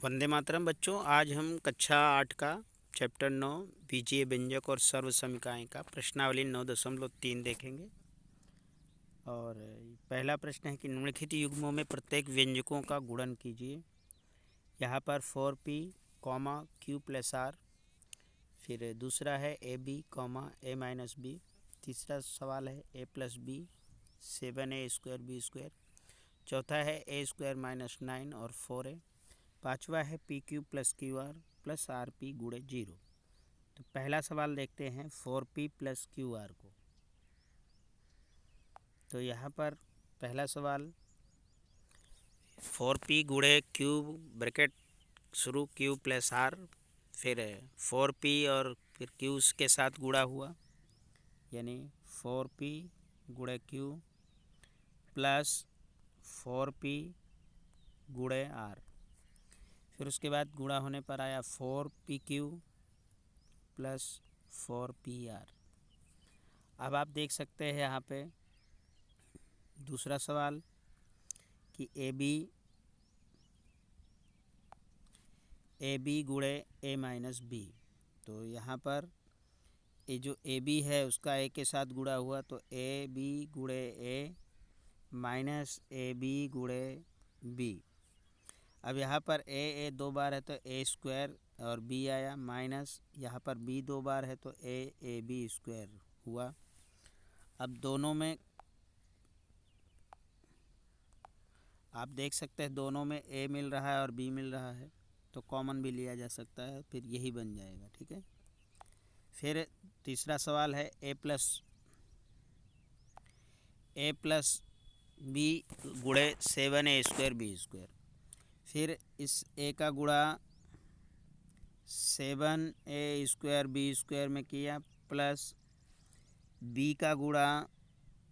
वंदे मातरम बच्चों। आज हम कक्षा 8 का चैप्टर 9 बीजीय व्यंजक और सर्व समीकरण का प्रश्नावली 9.3 देखेंगे। और पहला प्रश्न है कि निम्नलिखित युग्मों में प्रत्येक व्यंजकों का गुणन कीजिए। यहाँ पर 4p, q प्लस आर, फिर दूसरा है ab, a माइनस बी, तीसरा सवाल है a plus B 7a square B square, चौथा है a स्क्वायर माइनस 9 और 4a, पांचवा है P Q plus Q R plus R P गुणे 0। तो पहला सवाल देखते हैं 4p प्लस क्यू आर को। तो यहाँ पर पहला सवाल 4p गुणे क्यू ब्रैकेट शुरू क्यू प्लस आर, फिर 4p और फिर क्यू के साथ गुणा हुआ, यानी 4p गुणे क्यू प्लस 4p गुणे आर। फिर उसके बाद गुणा होने पर आया 4pq प्लस 4pr। अब आप देख सकते हैं यहाँ पे दूसरा सवाल कि ab गुणे a माइनस बी। तो यहाँ पर ये जो ab है उसका a के साथ गुणा हुआ, तो ab गुणे a माइनस ab गुणे b। अब यहाँ पर ए दो बार है तो ए स्क्वायर और बी आया, माइनस यहाँ पर बी दो बार है तो ए बी स्क्वायर हुआ। अब दोनों में आप देख सकते हैं दोनों में ए मिल रहा है और बी मिल रहा है, तो कॉमन भी लिया जा सकता है, फिर यही बन जाएगा। ठीक है। फिर तीसरा सवाल है ए प्लस बी गुणे 7a स्क्वायर बी स्क्वायर। फिर इस ए का गुणा 7a स्क्वायर बी स्क्वायर में किया, प्लस बी का गुणा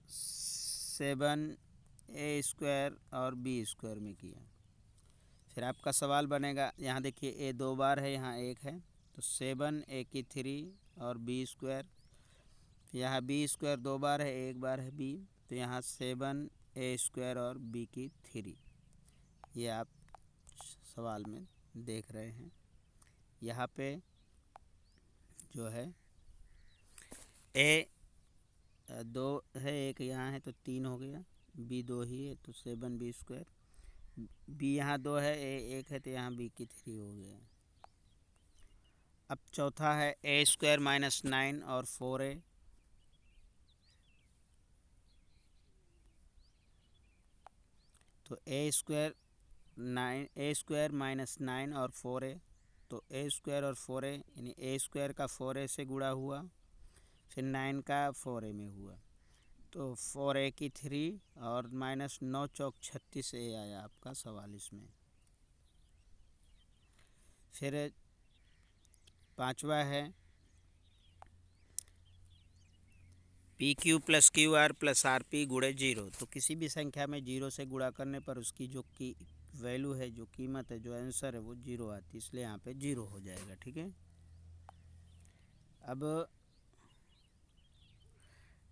7a स्क्वायर और बी स्क्वायर में किया। फिर आपका सवाल बनेगा, यहाँ देखिए ए दो बार है, यहाँ एक है, तो 7a की 3 और बी स्क्वायर। यहाँ बी स्क्वायर दो बार है, एक बार है बी, तो यहाँ 7a स्क्वायर और बी की 3। ये आप सवाल में देख रहे हैं। यहाँ पे जो है ए दो है, एक यहाँ है तो 3 हो गया, बी दो ही है तो 7b स्क्वायर, बी यहाँ दो है, ए एक है तो यहाँ बी की 3 हो गया। अब चौथा है ए स्क्वायर माइनस 9 और 4a। तो ए स्क्वायर माइनस 9 और 4a, तो ए स्क्वायर और 4a यानी ए स्क्वायर का 4a से गुणा हुआ, फिर 9 का 4a में हुआ, तो 4a की 3 और माइनस 9 चौक 36 ए आया आपका सवाल इसमें। फिर पांचवा है P Q plus Q R plus R P गुणे 0। तो किसी भी संख्या में 0 से गुणा करने पर उसकी जो की वैल्यू है, जो कीमत है, जो आंसर है वो 0 आती है, इसलिए यहाँ पे 0 हो जाएगा। ठीक है। अब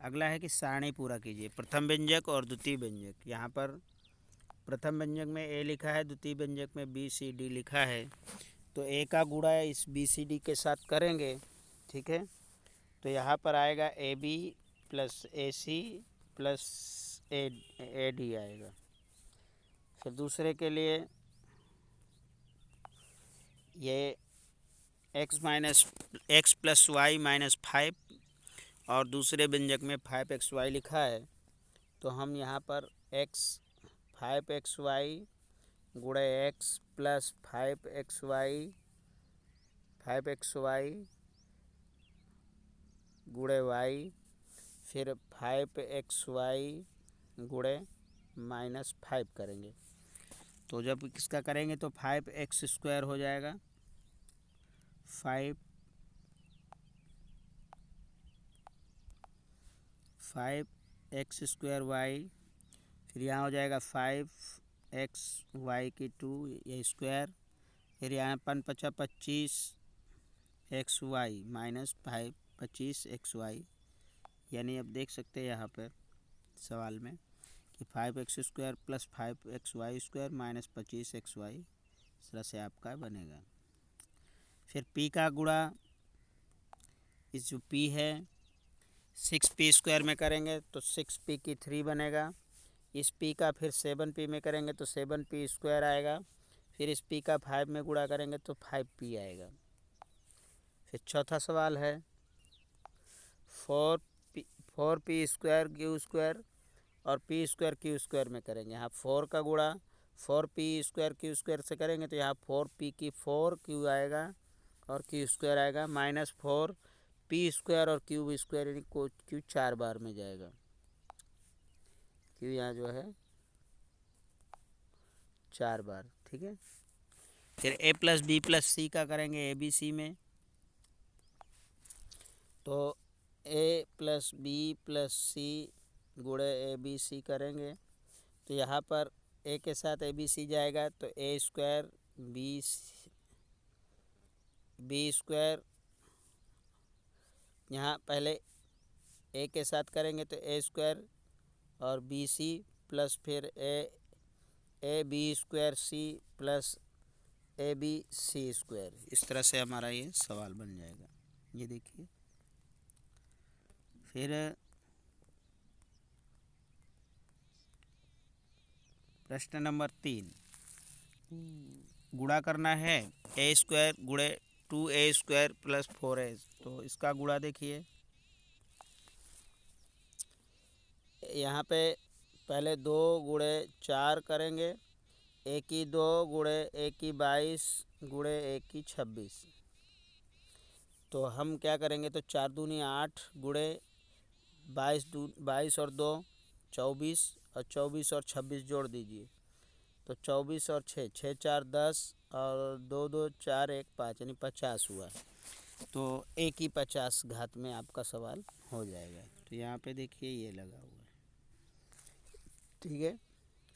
अगला है कि सारणी पूरा कीजिए। प्रथम व्यंजक और द्वितीय व्यंजक। यहाँ पर प्रथम व्यंजक में ए लिखा है, द्वितीय व्यंजक में बी सी डी लिखा है, तो ए का गुणा इस बी सी डी के साथ करेंगे। ठीक है। तो यहाँ पर आएगा A B plus A C plus A D आएगा। फिर दूसरे के लिए ये एक्स प्लस वाई माइनस 5 और दूसरे व्यंजक में 5xy लिखा है, तो हम यहाँ पर 5xy गुणे एक्स प्लस 5xy गुणे वाई, फिर 5xy गुणे माइनस 5 करेंगे। तो जब इसका करेंगे तो 5x स्क्वायर हो जाएगा, 5x स्क्वायर वाई, फिर यहाँ हो जाएगा 5xy की 2 ये स्क्वायर, फिर यहाँ 25 xy माइनस 25 xy, यानी अब देख सकते हैं यहाँ पर सवाल में कि 5x square plus 5xy square minus 25xy इस तरह से आपका बनेगा। फिर p का गुणा इस जो p है 6p² में करेंगे तो 6p³ बनेगा। इस p का फिर 7p में करेंगे तो 7p² आएगा। फिर इस p का 5 में गुणा करेंगे तो 5p आएगा। फिर चौथा सवाल है 4p² q² और p² q² में करेंगे। यहाँ 4 का गुणा 4p² q² से करेंगे तो यहाँ 4p⁴ आएगा और q² आएगा, -4p² और q² यानी q 4 बार में जाएगा। q यहाँ जो है 4 बार, ठीक है। फिर a+b+c का करेंगे abc में, तो a+b+c गुणे abc करेंगे तो यहाँ पर a के साथ abc जाएगा तो a² b² यहाँ पहले a के साथ करेंगे तो a² और bc प्लस फिर ab² प्लस abc²। इस तरह से हमारा ये सवाल बन जाएगा। ये देखिए, फिर प्रश्न नंबर 3 गुणा करना है a² गुणे 2a² प्लस 4a। तो इसका गुणा देखिए, यहाँ पे पहले 2 गुणे 4 करेंगे, a की 2 गुणे a की 22 गुणे a की 26। तो हम क्या करेंगे तो 4 दूनी 8 गुणे 22 और 2 24 और 24 और 26 जोड़ दीजिए तो 24 और 6 6 4 10 और 2 2 4 1 5 यानी 50 हुआ। तो a की 50 घात में आपका सवाल हो जाएगा। तो यहाँ पे देखिए ये लगा हुआ है, ठीक है।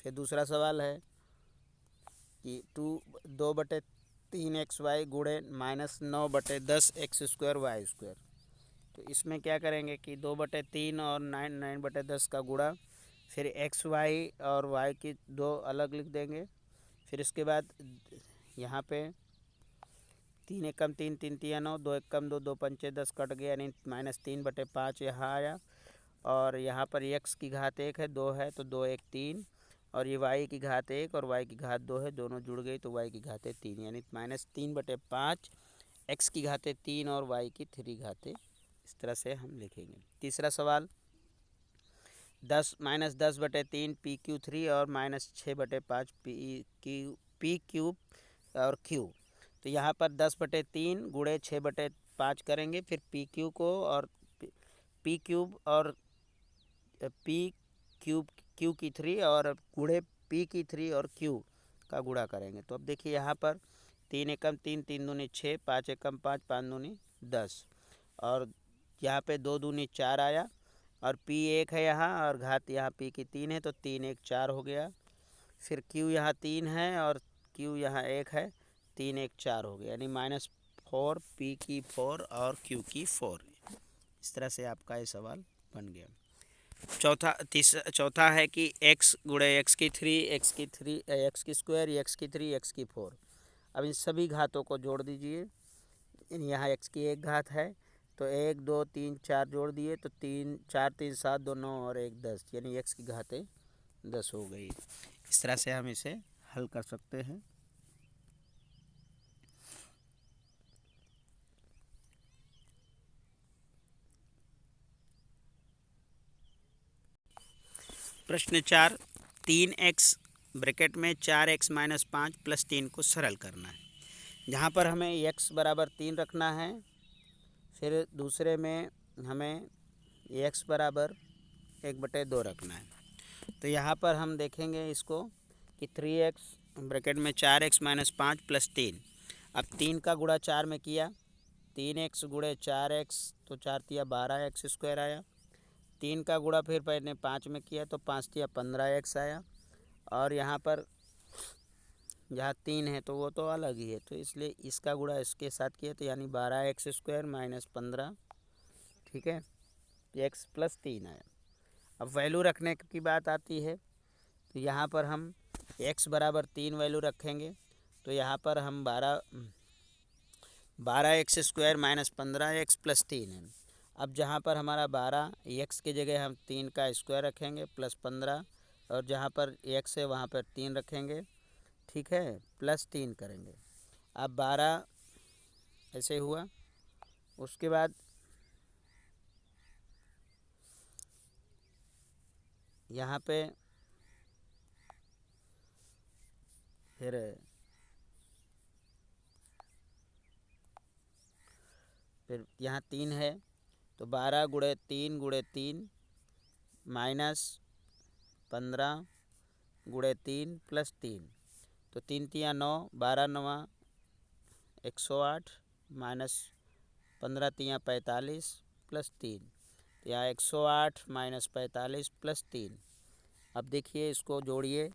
फिर दूसरा सवाल है कि 2/3xy गुणे -9/10x² y²। तो इसमें क्या करेंगे कि 2/3 और 9/10 का गुणा, फिर xy और y की 2 अलग लिख देंगे। फिर इसके बाद यहाँ पे 3 एकम 3 3 तिया 9 2 एकम 2 2 पंचे 10 कट गया यानी -3/5 यहाँ आया। और यहाँ पर x की घात 1 है 2 है तो 2 1 3 और ये y की घात 1 और y की घात 2 है, दोनों जुड़ गई तो y की घातें 3 यानी -3/5 x की घातें 3 और y की 3 घातें। इस तरह से हम लिखेंगे। तीसरा सवाल 10-10/3 pq³ और -6/5 p³ और q। तो यहाँ पर 10/3 गुणे 6/5 करेंगे, फिर pq को और p³ और q³ और गुणे p³ और q का गुणा करेंगे। तो अब देखिए यहाँ पर 3 एकम 3 3 दूनी 6 5 एकम 5 5 दूनी 10 और यहाँ पे 2 दूनी 4 आया और p 1 है यहाँ और घात यहाँ p की 3 है तो 3 1 4 हो गया। फिर q यहाँ 3 है और q यहाँ 1 है, 3 1 4 हो गया यानी -4 p की 4 और q की 4। इस तरह से आपका ये सवाल बन गया। चौथा है कि x गुणे x की 3 x की 3 x की स्क्वायर x की 3 x की 4। अब इन सभी घातों को जोड़ दीजिए। यहाँ x की 1 घात है तो 1 2 3 4 जोड़ दिए तो 3 4 3 7 2 9 और 1 10 यानी x की घातें 10 हो गई। इस तरह से हम इसे हल कर सकते हैं। प्रश्न 4 3x ब्रैकेट में 4x - 5 + 3 को सरल करना है। जहाँ पर हमें x बराबर 3 रखना है, फिर दूसरे में हमें x बराबर 1/2 रखना है। तो यहाँ पर हम देखेंगे इसको कि 3x ब्रैकेट में 4x - 5 + 3। अब 3 का गुणा 4 में किया, 3x गुणे 4x तो 4 तिया 12x² आया। 3 का गुणा फिर मैंने 5 में किया तो 5 तिया 15x आया। और यहाँ पर जहाँ 3 है तो वो तो अलग ही है, तो इसलिए इसका गुणा इसके साथ किया तो यानी 12x² - 15, ठीक है, x + 3 आया। अब वैल्यू रखने की बात आती है तो यहाँ पर हम x बराबर 3 वैल्यू रखेंगे तो यहाँ पर हम 12x² माइनस 15x प्लस 3 है। अब जहाँ पर हमारा 12 x की जगह हम 3 का स्क्वायर रखेंगे प्लस 15, और जहाँ पर x है वहाँ पर 3 रखेंगे, ठीक है, प्लस 3 करेंगे। अब 12 ऐसे हुआ। उसके बाद यहाँ पे फिर यहाँ 3 है, तो 12 गुणे 3 गुणे 3 माइनस 15 गुणे 3 प्लस 3, तो 3 तिया 9, 12 नवा 108 माइनस 15 तिया 45 प्लस 3, तो यहाँ 108 माइनस 45 प्लस 3। अब देखिए इसको जोड़िए,